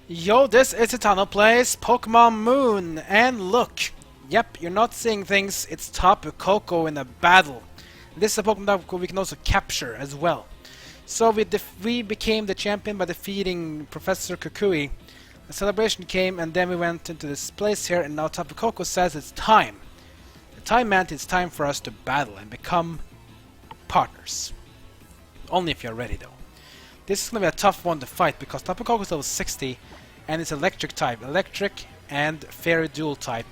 Yo, this is Eternal Plays Pokemon Moon, and look! Yep, you're not seeing things, it's Tapu Koko in a battle. This is a Pokemon that we can also capture as well. So we became the champion by defeating Professor Kukui. The celebration came, and then we went into this place here, and now Tapu Koko says it's time. The time meant it's time for us to battle and become partners. Only if you're ready though. This is going to be a tough one to fight because Tapu Koko is level 60 and it's electric type. Electric and fairy dual type.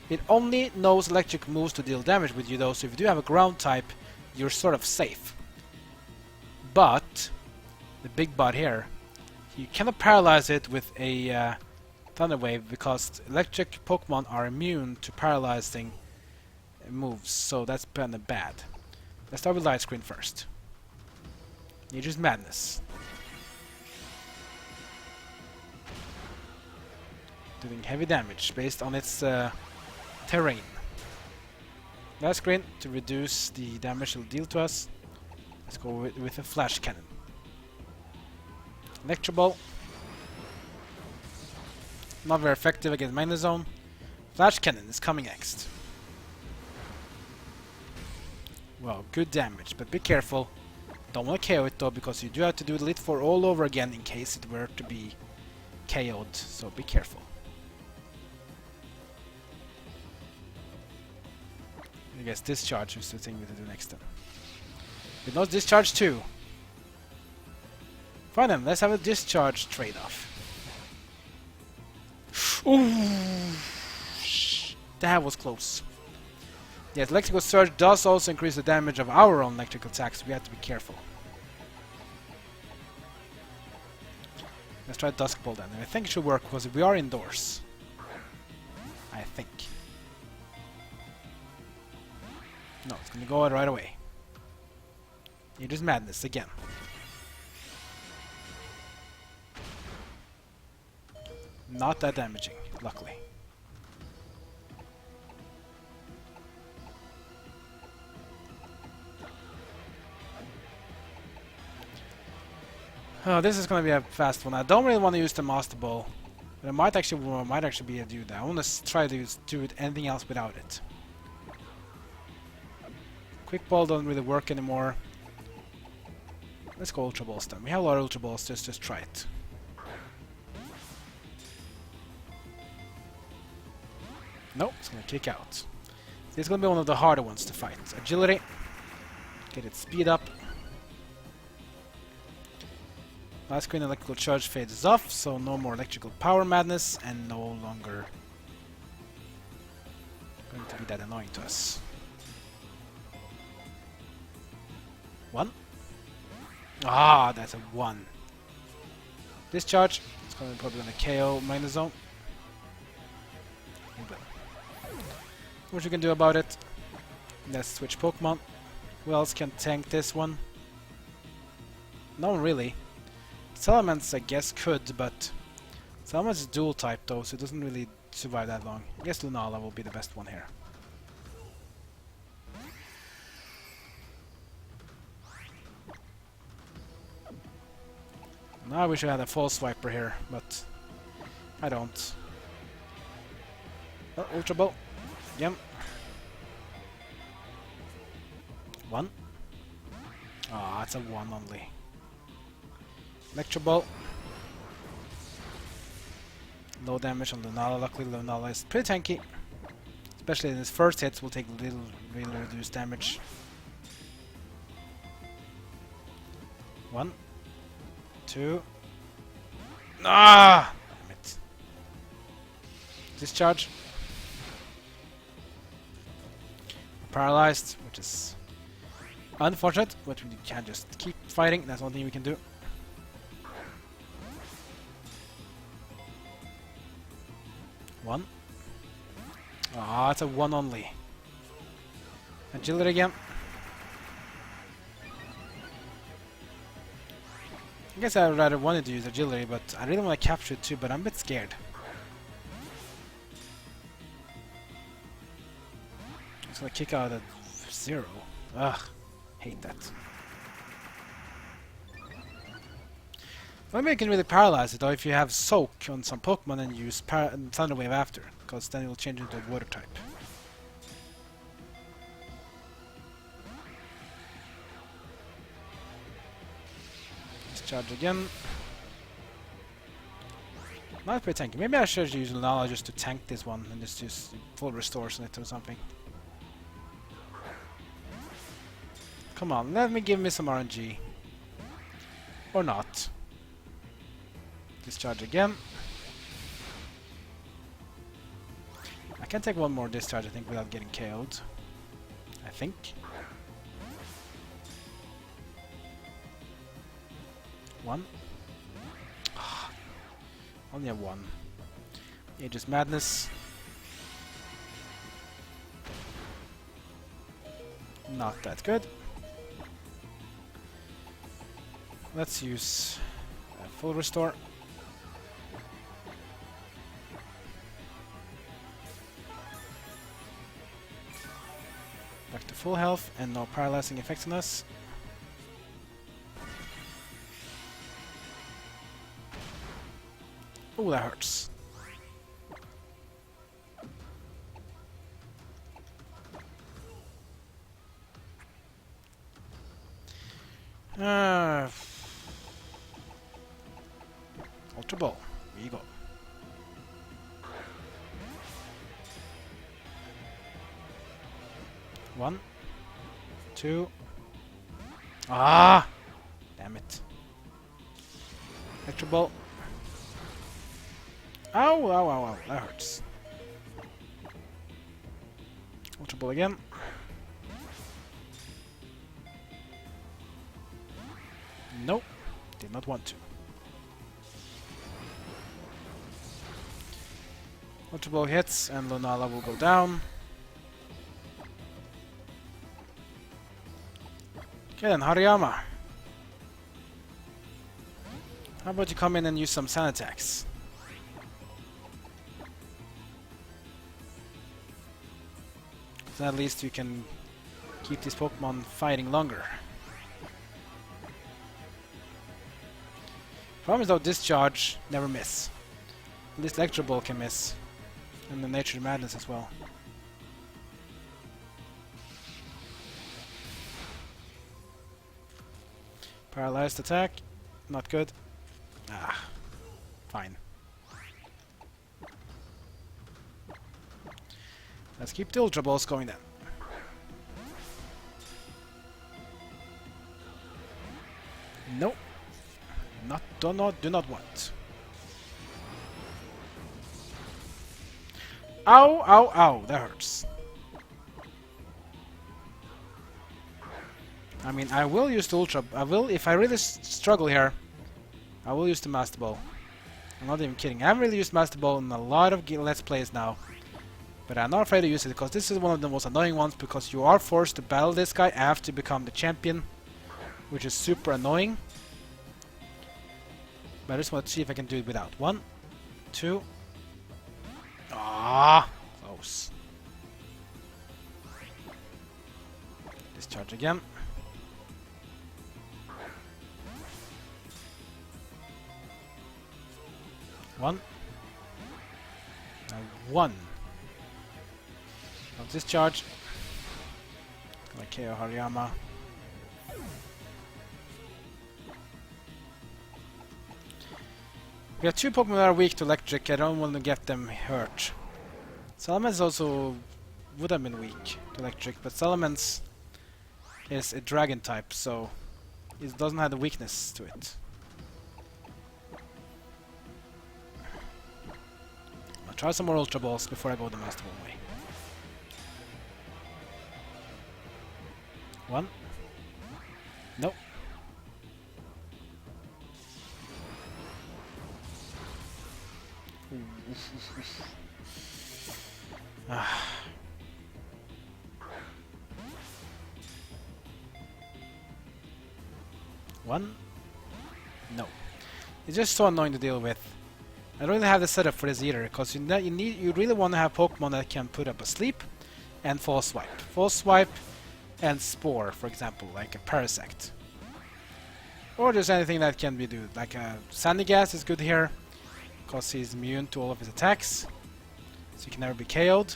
It only knows electric moves to deal damage with you though, so if you do have a ground type, you're sort of safe. But, the big but here, you cannot paralyze it with a Thunder Wave because electric Pokemon are immune to paralyzing moves, so that's kind of bad. Let's start with Light Screen first. Nature's Madness. Doing heavy damage based on its terrain. Last screen to reduce the damage it'll deal to us. Let's go with a Flash Cannon. Electro Ball. Not very effective against Magnezone. Flash Cannon is coming next. Well, good damage, but be careful. Don't want to KO it though, because you do have to do the Elite Four all over again in case it were to be KO'd, so be careful. I guess Discharge is the thing we have to do next then. It knows Discharge too. Fine then, let's have a Discharge trade-off. Ooh, that was close. Yes, Electrical Surge does also increase the damage of our own electrical attacks, so we have to be careful. Let's try Dusk Ball then. I think it should work because we are indoors. I think. No, it's gonna go out right away. Nature's Madness again. Not that damaging, luckily. Oh, this is gonna be a fast one. I don't really want to use the Master Ball, but I might actually be able to do that. I want to try to do anything else without it. Quick Ball doesn't really work anymore. Let's go Ultra Balls then. We have a lot of Ultra Balls, just try it. Nope, it's gonna kick out. This is gonna be one of the harder ones to fight. Agility. Get its speed up. Last screen electrical charge fades off, so no more electrical power madness, and no longer going to be that annoying to us. One. Ah, that's a 1. Discharge. It's probably gonna KO Magnezone. What you can do about it? Let's switch Pokemon. Who else can tank this one? No one really. Salamence, I guess, could, but Salamence is dual type though, so it doesn't really survive that long. I guess Lunala will be the best one here. Now I wish I had a False Swiper here, but I don't. Oh, Ultra Ball. Yep. 1. Ah, it's a 1 only. Electro Ball. Low damage on Lunala. Luckily, Lunala is pretty tanky. Especially in his first hits, will take really reduced damage. 1. 2. Ah! Damn it. Discharge. Paralyzed, which is unfortunate, but we can just keep fighting. That's one thing we can do. One. Ah, it's a 1 only. Agility again. I guess I would rather wanted to use agility, but I really want to capture it too, but I'm a bit scared. It's gonna kick out at 0. Ugh, hate that. Maybe you can really paralyze it though if you have Soak on some Pokemon and use Thunder Wave after, because then it will change into a Water type. Discharge again. Not very tanky. Maybe I should use Alola just to tank this one and just use full restores on it or something. Come on, give me some RNG. Or not. Discharge again. I can take one more discharge, I think, without getting KO'd. I think. One. Only have one. Aegis Madness. Not that good. Let's use a full restore. Back to full health and no paralyzing effects on us. Oh, that hurts. Ultra Ball. Here you go. One, two. Ah! Damn it. Electro Ball. Ow, ow, ow, ow. That hurts. Ultra Ball again. Nope. Did not want to. Ultra Ball hits and Lunala will go down. Okay then, Hariyama. How about you come in and use some Sand attacks? So at least you can keep these Pokemon fighting longer. Problem is though, Discharge never miss. At least Electro Ball can miss. And the Nature Madness as well. Paralyzed attack. Not good. Ah. Fine. Let's keep the Ultra Balls going then. No. Do not want. Ow, ow, ow. That hurts. I mean, I will use the Ultra... if I really struggle here, I will use the Master Ball. I'm not even kidding. I haven't really used Master Ball in a lot of Let's Plays now. But I'm not afraid to use it, because this is one of the most annoying ones, because you are forced to battle this guy after you become the champion, which is super annoying. But I just want to see if I can do it without. 1, 2... Ah, close. Discharge again. One. One. Now discharge. Like KO Hariyama. We have two Pokemon that are weak to electric. I don't want to get them hurt. Salamence also would have been weak to electric, but Salamence is a dragon type, so it doesn't have the weakness to it. I'll try some more Ultra Balls before I go the Master Ball way. 1. Nope. One? No. It's just so annoying to deal with. I don't really have the setup for this either, because you really want to have Pokemon that can put up a sleep and False Swipe. False Swipe and Spore, for example, like a Parasect. Or just anything that can be do. Like Sandy Gas is good here, because he's immune to all of his attacks. So he can never be KO'd.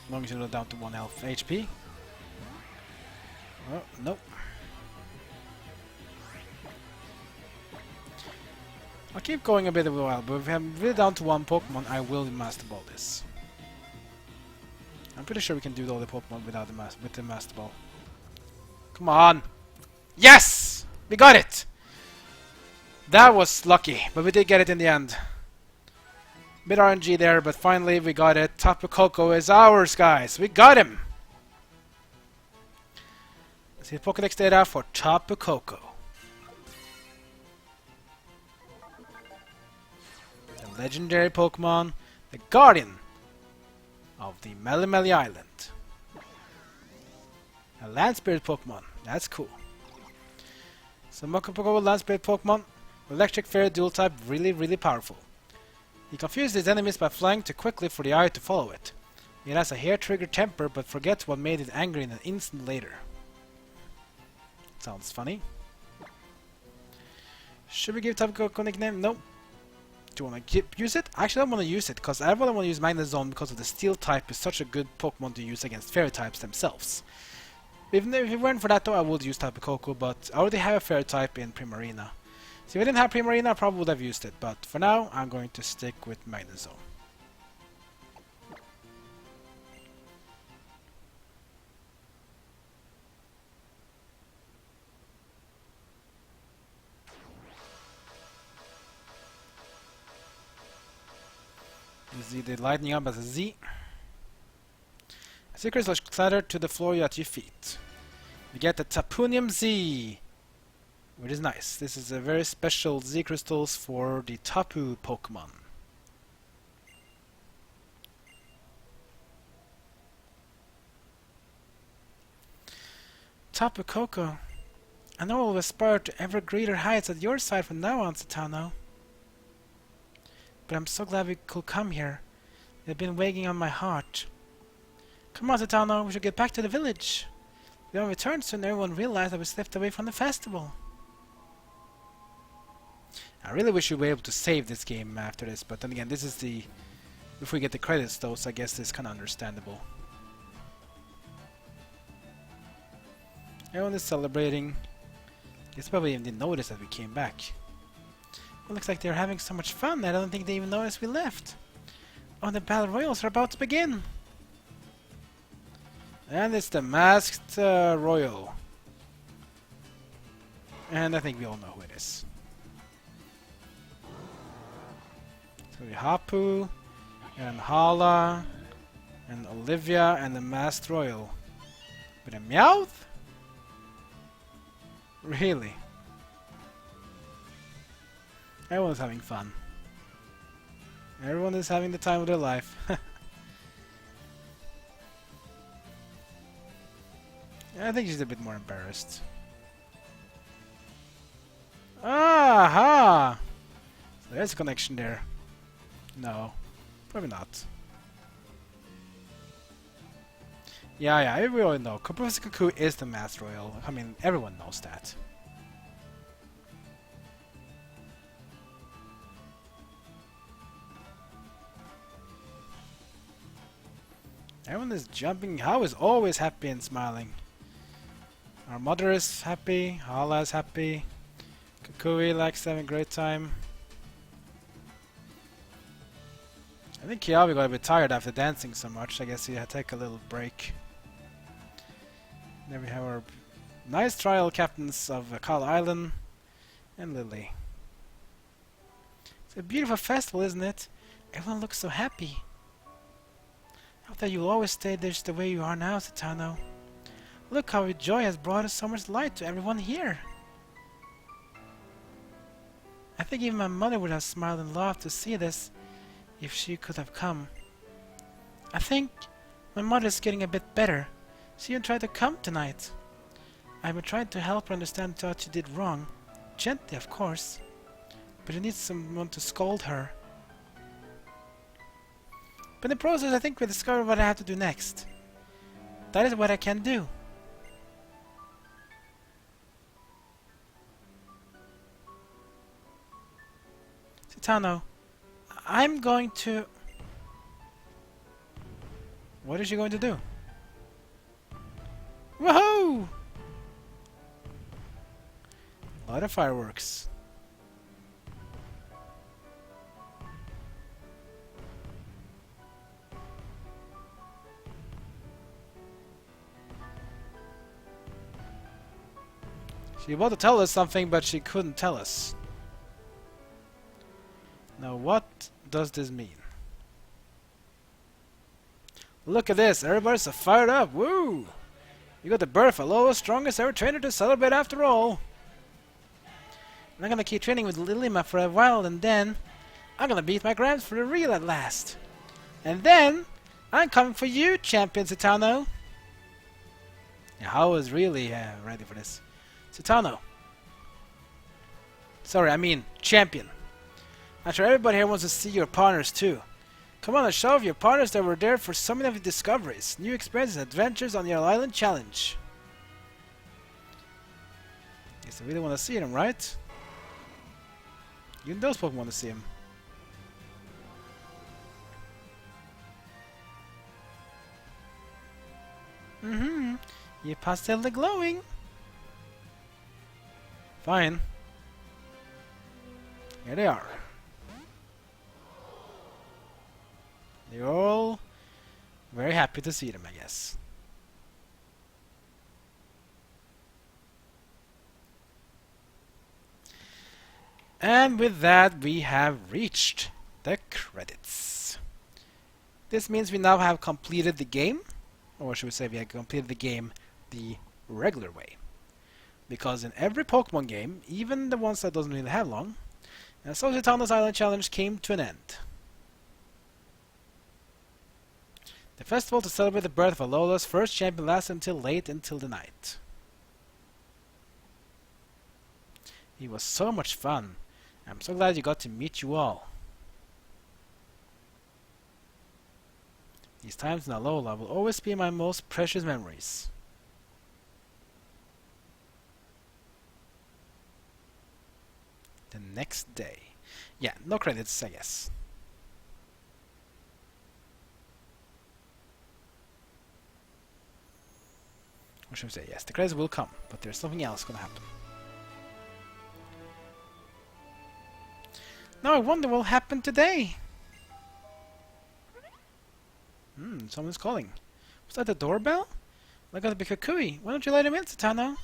As long as you're down to 1 health HP. Oh, nope. I'll keep going a bit of a while, but if I'm really down to 1 Pokemon, I will Master Ball this. I'm pretty sure we can do all the Pokemon without with the Master Ball. Come on! Yes! We got it! That was lucky, but we did get it in the end. Bit RNG there, but finally we got it. Tapu Koko is ours, guys. We got him! Let's see the Pokédex data for Tapu Koko. The legendary Pokemon, the Guardian of the Melemele Island. A Land Spirit Pokemon. That's cool. So Tapu Koko Land Spirit Pokemon. Electric Fairy Dual type, really powerful. He confuses his enemies by flying too quickly for the eye to follow it. It has a hair-trigger temper but forgets what made it angry in an instant later. Sounds funny. Should we give Tapu Koko a nickname? No. Do you want to use it? Actually, I don't want to use it because I really want to use Magnezone because of the Steel type is such a good Pokemon to use against Fairy types themselves. If it weren't for that though, I would use Tapu Koko, but I already have a Fairy type in Primarina. So if I didn't have Primarina, I probably would have used it, but for now, I'm going to stick with Magnezone. Z did lightning up as a Z. Secrets are clattered to the floor at your feet. You get the Tapunium Z, which is nice. This is a very special Z crystals for the Tapu Pokemon. Tapu Koko, I know I'll aspire to ever greater heights at your side from now on, Satano. But I'm so glad we could come here. They've been weighing on my heart. Come on, Satano, we should get back to the village. We don't return soon, everyone realized that we slipped away from the festival. I really wish we were able to save this game after this, but then again, this is the... Before we get the credits though, so I guess this is kinda understandable. Everyone is celebrating. Guess probably even didn't notice that we came back. It looks like they're having so much fun, I don't think they even noticed we left. Oh, the Battle Royals are about to begin! And it's the Masked Royal. And I think we all know who it is. It's gonna be Hapu, and Hala, and Olivia, and the Masked Royal. With a Meowth? Really? Everyone's having fun. Everyone is having the time of their life. I think she's a bit more embarrassed. Aha! So there's a connection there. No, probably not. Yeah, we all know. Professor Cuckoo is the Masked Royal. I mean, everyone knows that. Everyone is jumping. How is always happy and smiling. Our mother is happy. Hala is happy. Kukui likes having a great time. I think Kiawe got a bit tired after dancing so much. I guess he had to take a little break. There we have our nice trial captains of Kala Island and Lillie. It's a beautiful festival, isn't it? Everyone looks so happy. I hope that you'll always stay just the way you are now, Satano. Look how your joy has brought us so much light to everyone here. I think even my mother would have smiled and laughed to see this if she could have come. I think my mother is getting a bit better. She even tried to come tonight. I've been trying to help her understand what she did wrong. Gently, of course. But she needs someone to scold her. But in the process, I think we discovered what I have to do next. That is what I can do. Tano, I'm going to... What is she going to do? Woohoo! A lot of fireworks. She wanted to tell us something, but she couldn't tell us. Now what does this mean? Look at this, everybody's so fired up, woo! You got the birth of Alola's strongest ever trainer to celebrate after all. And I'm gonna keep training with Lillie for a while, and then I'm gonna beat my gramps for the real at last. And then I'm coming for you, Champion Citano. Yeah, I was really ready for this. Citano. Sorry, I mean champion. I'm sure everybody here wants to see your partners too. Come on and show off your partners that were there for so many of your discoveries, new experiences and adventures on your island challenge. Guess I really want to see them, right? Even those Pokemon want to see him. You're positively glowing. Fine. Here they are. They're all very happy to see them, I guess. And with that, we have reached the credits. This means we now have completed the game, or should we say we have completed the game the regular way. Because in every Pokemon game, even the ones that doesn't really have long, so Citano's Island Challenge came to an end. The festival to celebrate the birth of Alola's first champion lasted until late into the night. It was so much fun. I'm so glad you got to meet you all. These times in Alola will always be my most precious memories. The next day. Yeah, no credits, I guess. Or should we say, yes, the credits will come, but there's something else gonna happen. Now I wonder what will happen today. Someone's calling. Was that the doorbell? Look at the big Kakui. Why don't you let him in, Citano?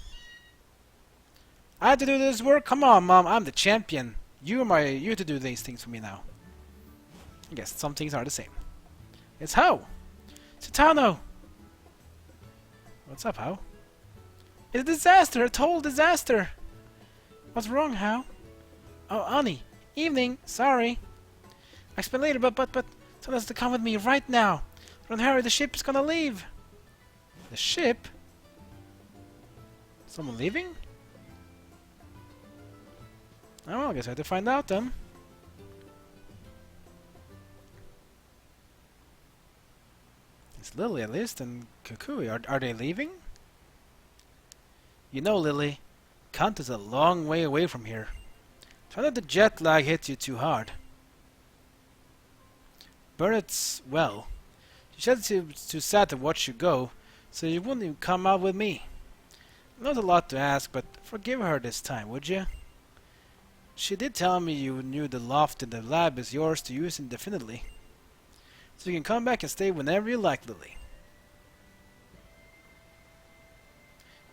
I have to do this work? Come on, Mom. I'm the champion. You to do these things for me now. I guess some things are the same. It's How. Citano! What's up, How? It's a disaster! A total disaster! What's wrong, How? Oh, Ani. Evening. Sorry. I'll explain later, but someone has to come with me right now. Don't hurry, the ship is gonna leave. The ship? Someone leaving? Oh, well, I guess I have to find out then. It's Lillie at least, and Kukui. Are they leaving? You know, Lillie, Kanto's a long way away from here. Try not to jet lag hit you too hard. Burnett's, well, she said she was too sad to watch you go, so you wouldn't even come out with me. Not a lot to ask, but forgive her this time, would you? She did tell me you knew the loft in the lab is yours to use indefinitely. So you can come back and stay whenever you like, Lillie.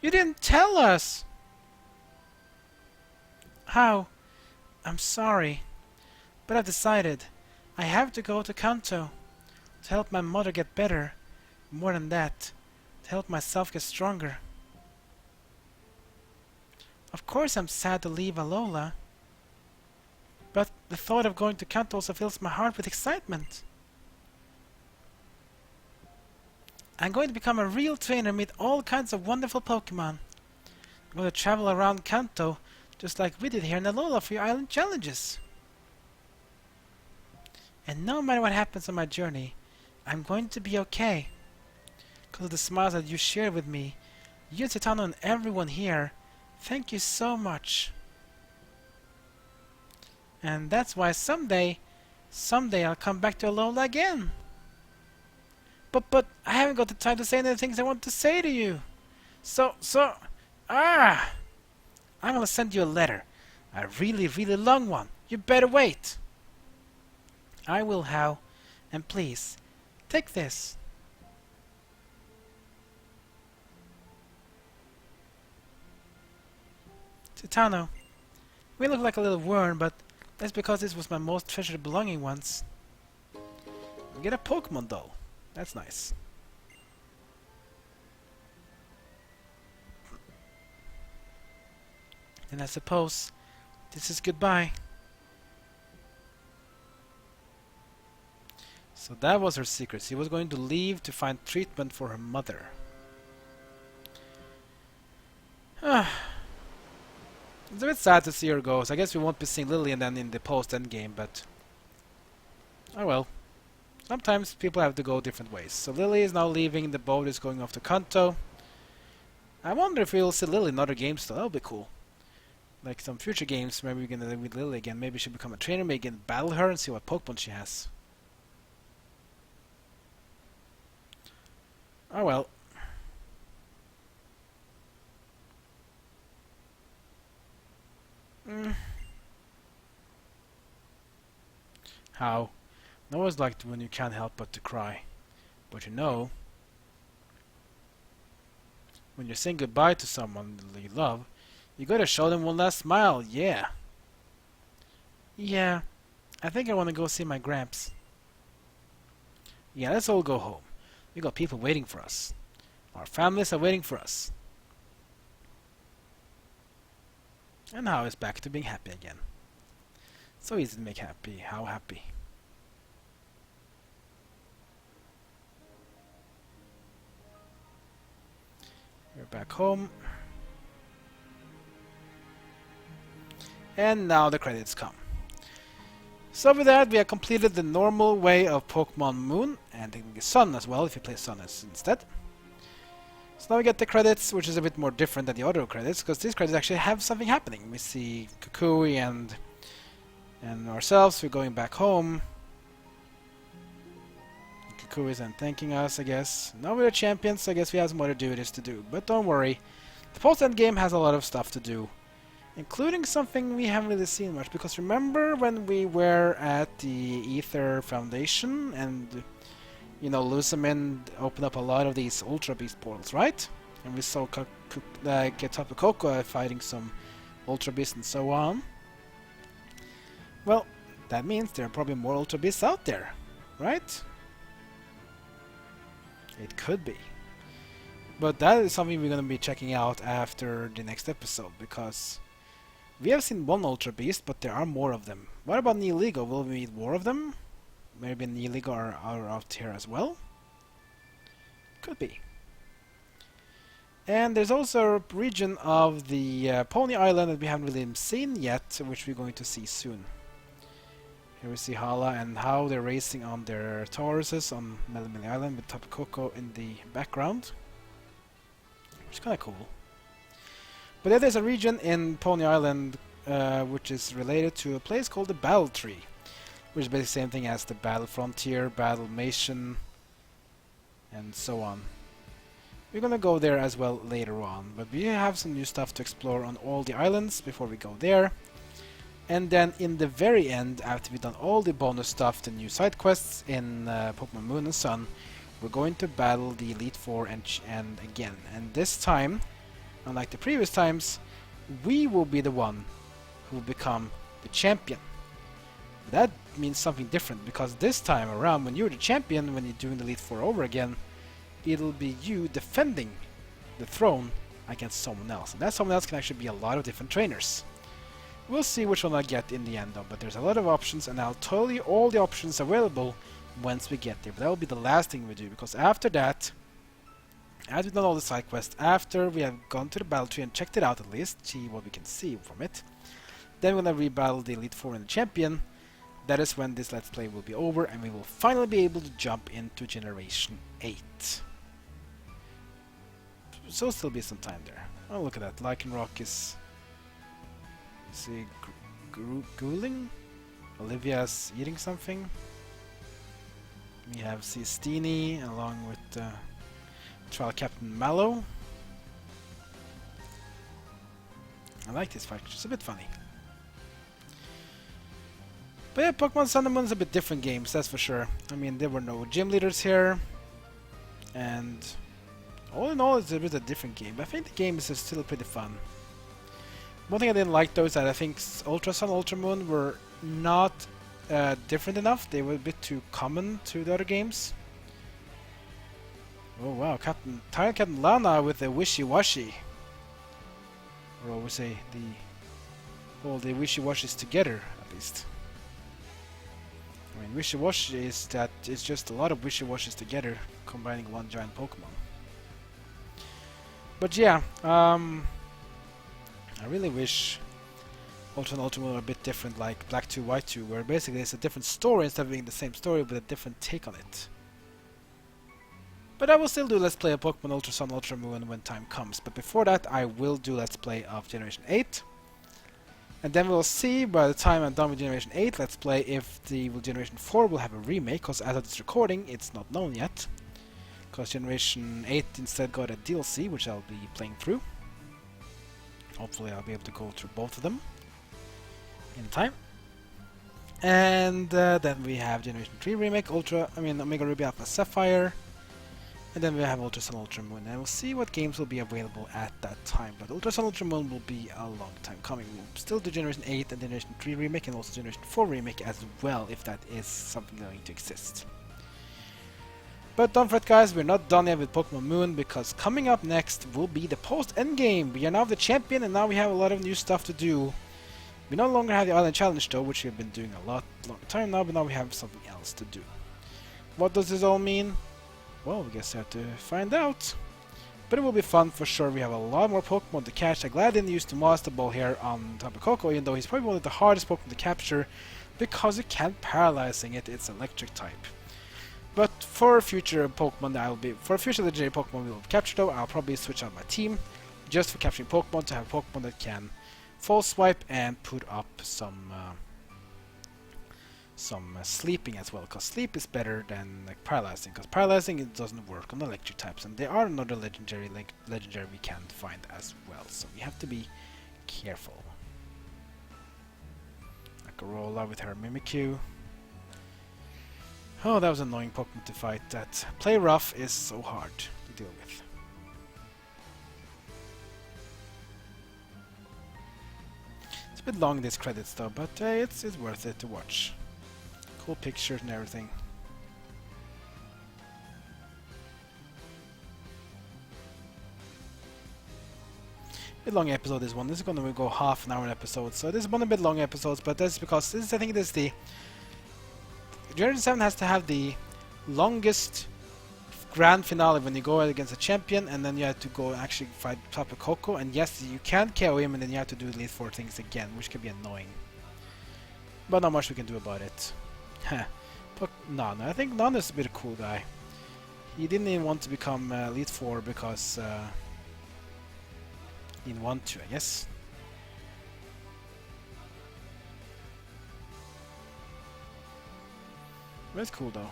You didn't tell us! How? I'm sorry, but I've decided I have to go to Kanto to help my mother get better. More than that, to help myself get stronger. Of course I'm sad to leave Alola, but the thought of going to Kanto also fills my heart with excitement. I'm going to become a real trainer and meet all kinds of wonderful Pokemon. I'm going to travel around Kanto just like we did here in Alola for your island challenges. And no matter what happens on my journey, I'm going to be okay. Because of the smiles that you shared with me, you, Citano, and everyone here, thank you so much. And that's why someday I'll come back to Alola again. But I haven't got the time to say any of the things I want to say to you. So, I'm gonna send you a letter. A really, really long one. You better wait. I will, how? And please, take this. Titano, we look like a little worm, but that's because this was my most treasured belonging once. Get a Pokemon doll. That's nice. And I suppose this is goodbye. So that was her secret. She was going to leave to find treatment for her mother. It's a bit sad to see her go. So I guess we won't be seeing Lillie and then in the post-Endgame, but oh well. Sometimes people have to go different ways. So Lillie is now leaving. The boat is going off to Kanto. I wonder if we'll see Lillie in other games still. That'll be cool. Like some future games, maybe we're gonna live with Lillie again. Maybe she'll become a trainer, maybe we can battle her and see what Pokemon she has. Oh well. How? I always liked when you can't help but to cry. But you know, when you're saying goodbye to someone you love, you gotta show them one last smile, yeah. Yeah, I think I wanna go see my Gramps. Yeah, let's all go home. We got people waiting for us. Our families are waiting for us. And now it's back to being happy again. So easy to make happy. How happy? We're back home. And now the credits come. So with that, we have completed the normal way of Pokemon Moon, and the Sun as well, if you play Sun instead. So now we get the credits, which is a bit more different than the other credits, because these credits actually have something happening. We see Kukui and ourselves, we're going back home. Kukui isn't thanking us, I guess. Now we're champions, so I guess we have some other duties to do. But don't worry, the post-Endgame has a lot of stuff to do, including something we haven't really seen much, because remember when we were at the Ether Foundation and, you know, Lusamin opened up a lot of these Ultra Beast portals, right? And we saw Tapu Koko fighting some Ultra Beasts and so on. Well, that means there are probably more Ultra Beasts out there, right? It could be. But that is something we're going to be checking out after the next episode, because we have seen one Ultra Beast, but there are more of them. What about Neoligo? Will we meet more of them? Maybe Neoligo are out here as well? Could be. And there's also a region of the Pony Island that we haven't really seen yet, which we're going to see soon. Here we see Hala and how they're racing on their Tauruses on Melemele Island with Tapu Koko in the background. Which is kind of cool. But then there's a region in Pony Island which is related to a place called the Battle Tree, which is basically the same thing as the Battle Frontier, Battle Mation, and so on. We're gonna go there as well later on, but we have some new stuff to explore on all the islands before we go there. And then in the very end, after we've done all the bonus stuff, the new side quests in Pokemon Moon and Sun, we're going to battle the Elite Four and again. And this time, unlike the previous times, we will be the one who will become the champion. That means something different, because this time around, when you're the champion, when you're doing the Elite Four over again, it'll be you defending the throne against someone else. And that someone else can actually be a lot of different trainers. We'll see which one I get in the end though, but there's a lot of options, and I'll tell you all the options available once we get there. But that will be the last thing we do, because after that, after we've done all the side quests, after we have gone to the battle tree and checked it out at least, see what we can see from it, then we're gonna re-battle the Elite Four and the champion. That is when this Let's Play will be over, and we will finally be able to jump into Generation 8. So still be some time there. Oh, look at that. Lycanroc is... see, Ghouling? Olivia's eating something. We have Sistini along with Trial Captain Mallow. I like this fight, it's a bit funny. But yeah, Pokemon Sun and Moon is a bit different games, that's for sure. I mean, there were no gym leaders here. And all in all, it's a bit of a different game. But I think the game is still pretty fun. One thing I didn't like though is that I think Ultra Sun, Ultra Moon were not different enough. They were a bit too common to the other games. Oh wow, Tyrant Captain Lana with the wishy-washy. Or I would say all the wishy-washies together, at least. I mean, wishy-washy is that it's just a lot of wishy-washies together, combining one giant Pokemon. But yeah, I really wish Ultra and Ultra Moon were a bit different, like Black 2, White 2, where basically it's a different story instead of being the same story with a different take on it. But I will still do Let's Play of Pokemon Ultra Sun, Ultra Moon when time comes. But before that, I will do Let's Play of Generation 8. And then we'll see by the time I'm done with Generation 8 Let's Play if the Generation 4 will have a remake, because as of this recording, it's not known yet. Because Generation 8 instead got a DLC, which I'll be playing through. Hopefully I'll be able to go through both of them in time. And then we have Generation 3 remake, Omega Ruby Alpha Sapphire. And then we have Ultra Sun, Ultra Moon, and we'll see what games will be available at that time. But Ultra Sun, Ultra Moon will be a long time coming. We'll still do Generation 8 and Generation 3 remake, and also Generation 4 remake as well, if that is something going to exist. But don't fret guys, we're not done yet with Pokemon Moon, because coming up next will be the Post-Endgame. We are now the champion, and now we have a lot of new stuff to do. We no longer have the Island Challenge though, which we've been doing a long time now, but now we have something else to do. What does this all mean? Well, we guess we have to find out. But it will be fun for sure. We have a lot more Pokemon to catch. I'm glad I didn't use the Master Ball here on Tapu Koko, even though he's probably one of the hardest Pokemon to capture, because you can't paralyzing it, it's electric type. But for future Pokemon for future legendary Pokemon we will capture though, I'll probably switch out my team just for capturing Pokemon, to have Pokemon that can false swipe and put up some sleeping as well, because sleep is better than like paralyzing, because paralyzing it doesn't work on electric types, and there are another legendary we can't find as well, so we have to be careful. Like Alola with her Mimikyu. Oh, that was an annoying Pokemon to fight. That play rough is so hard to deal with. It's a bit long these credits though, but it's worth it to watch. Cool pictures and everything. A bit long episode this one. This is going to go half an hour an episode, so this is one a bit long episodes, but that's because I think this is the Generation 7 has to have the longest grand finale when you go against a champion, and then you have to go and actually fight Tapu Koko, and yes, you can KO him, and then you have to do Elite 4 things again, which can be annoying. But not much we can do about it. But Nana, I think Nana's a bit of a cool guy. He didn't even want to become Elite 4 because he didn't want to, I guess. But it's cool though.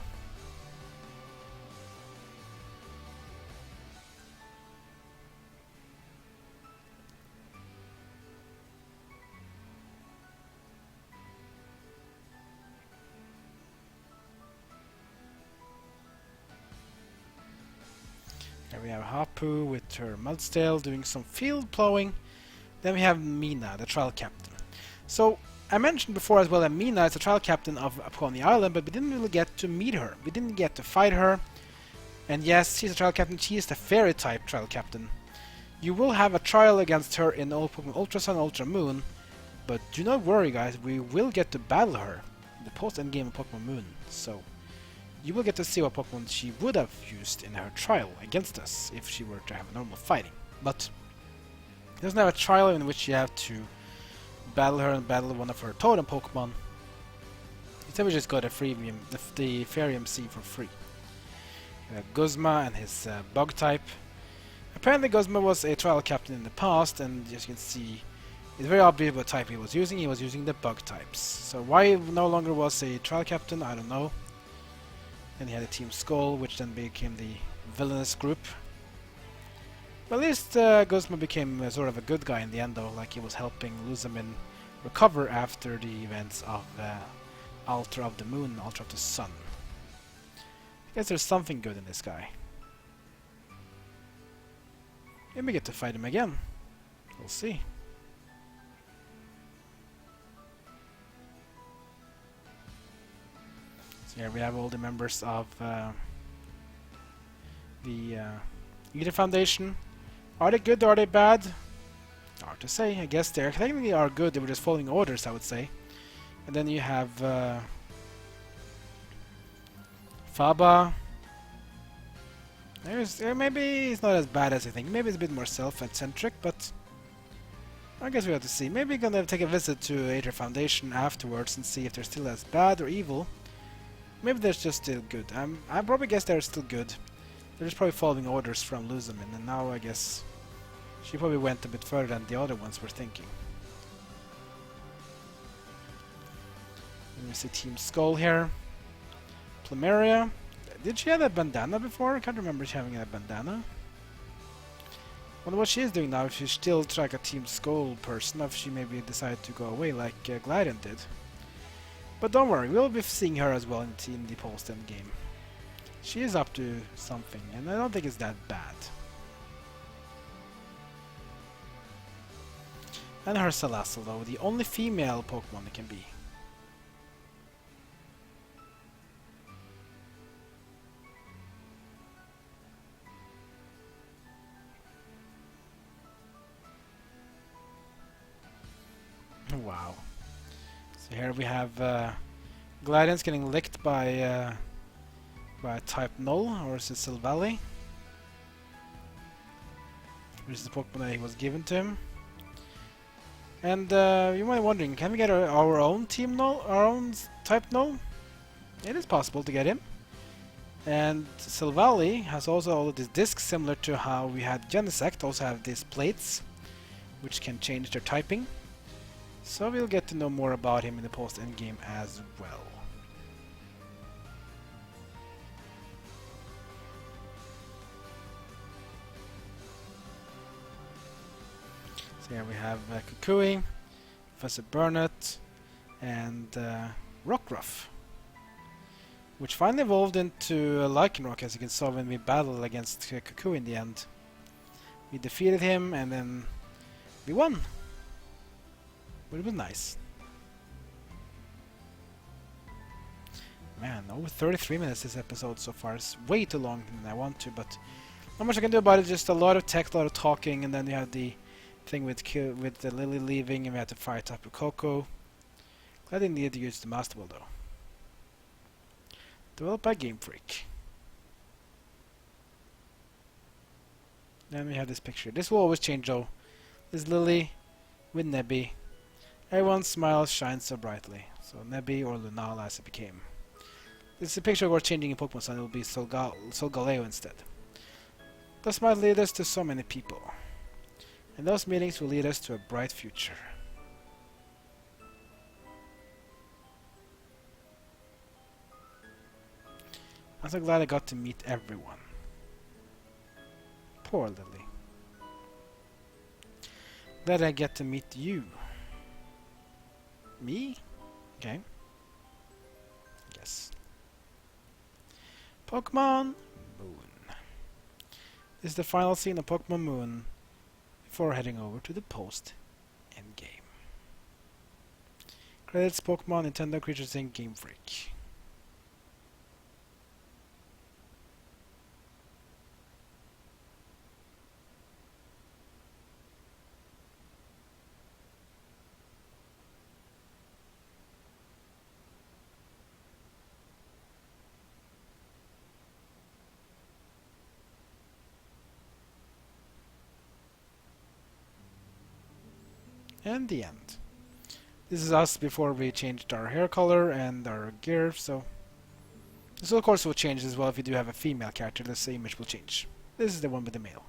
Here we have Hapu with her Mudstail doing some field plowing. Then we have Mina, the trial captain. So I mentioned before as well that Mina is the trial captain of Pony Island, but we didn't really get to meet her. We didn't get to fight her. And yes, she's a trial captain. She is the fairy type trial captain. You will have a trial against her in Pokemon Ultra Sun, Ultra Moon, but do not worry guys, we will get to battle her in the post-endgame of Pokemon Moon. So you will get to see what Pokemon she would have used in her trial against us if she were to have a normal fighting. But it doesn't have a trial in which you have to battle her and battle one of her totem Pokemon. Instead we just got a freemium, the Fairy MC for free. Guzma and his bug type. Apparently Guzma was a trial captain in the past, and as you can see It's very obvious what type he was using. He was using the bug types. So why he no longer was a trial captain, I don't know. And he had a Team Skull, which then became the villainous group. But at least Guzma became sort of a good guy in the end, though, like he was helping Luzamin recover after the events of Altar of the Moon, Altar of the Sun. I guess there's something good in this guy. Maybe we get to fight him again. We'll see. So here we have all the members of the Leader Foundation. Are they good or are they bad? Hard to say. I guess they technically are good. They were just following orders, I would say. And then you have Faba. Maybe he's not as bad as you think. Maybe it's a bit more self-centric, but I guess we have to see. Maybe we're gonna take a visit to Aether Foundation afterwards and see if they're still as bad or evil. Maybe they're just still good. I probably guess they're still good. They're just probably following orders from Luzamin, and now I guess she probably went a bit further than the other ones were thinking. Let me see Team Skull here. Plumeria. Did she have a bandana before? I can't remember she having a bandana. Wonder what she is doing now, if she's still like a Team Skull person, or if she maybe decided to go away like Gladion did. But don't worry, we'll be seeing her as well in the post-Endgame. She is up to something, and I don't think it's that bad. And her Salazzle, though, the only female Pokemon it can be. Wow. So here we have Gladions getting licked by type Null, or is it Silvally? Which is the Pokemon that he was given to him. And you might be wondering, can we get our own Team Null, our own type Null? It is possible to get him. And Silvally has also all of these discs, similar to how we had Genesect, also have these plates, which can change their typing. So we'll get to know more about him in the post-endgame as well. So here we have Kukui, Professor Burnett, and Rockruff, which finally evolved into a Lycanroc, as you can saw when we battled against Kukui in the end. We defeated him and then we won. But it was nice. Man, over 33 minutes this episode so far. It's way too long than I want to, but not much I can do about it. Just a lot of text, a lot of talking, and then you have the thing with the Lillie leaving, and we had to fight Tapu Koko. Glad I didn't need to use the Master Ball though. Developed by Game Freak. Then we have this picture. This will always change though. This is Lillie with Nebby. Everyone's smile shines so brightly. So Nebby or Lunala as it became. This is a picture we're changing in Pokemon Sun. It will be Solgaleo instead. Thus might lead us to so many people. And those meetings will lead us to a bright future. I'm so glad I got to meet everyone. Poor Lillie. Glad I get to meet you. Me? Okay. Yes. Pokemon Moon. This is the final scene of Pokemon Moon before heading over to the post-Endgame. Credits Pokemon Nintendo Creatures Inc. Game Freak. And the end. This is us before we changed our hair color and our gear, so this of course will change as well if you do have a female character. The image will change. This is the one with the male.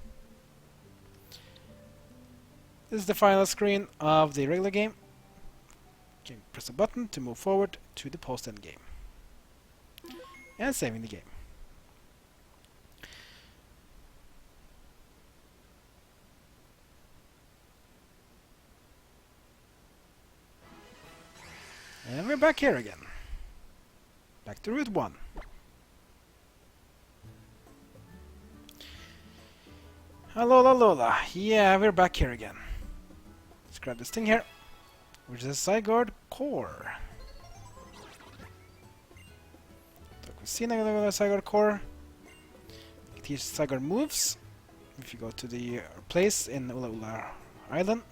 This is the final screen of the regular game. You can press a button to move forward to the post-end game. And saving the game. And we're back here again. Back to Route 1. Alola Lola. Yeah, we're back here again. Let's grab this thing here, which is a Zygarde Core. We've seen a Zygarde Core. You can teach Zygarde moves if you go to the place in Ula Ula Island.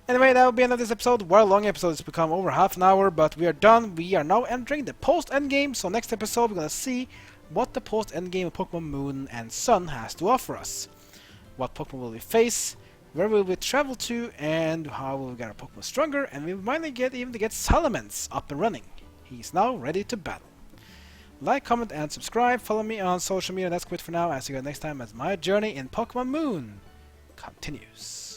Anyway, that will be the end of this episode. Well, long episodes become over half an hour, but we are done. We are now entering the post-endgame, so next episode we're gonna see what the post-endgame of Pokemon Moon and Sun has to offer us. What Pokemon will we face, where will we travel to, and how will we get our Pokemon stronger, and we might even get Salamence up and running. He's now ready to battle. Like, comment, and subscribe. Follow me on social media. That's quit for now. I'll see you guys next time as my journey in Pokemon Moon continues.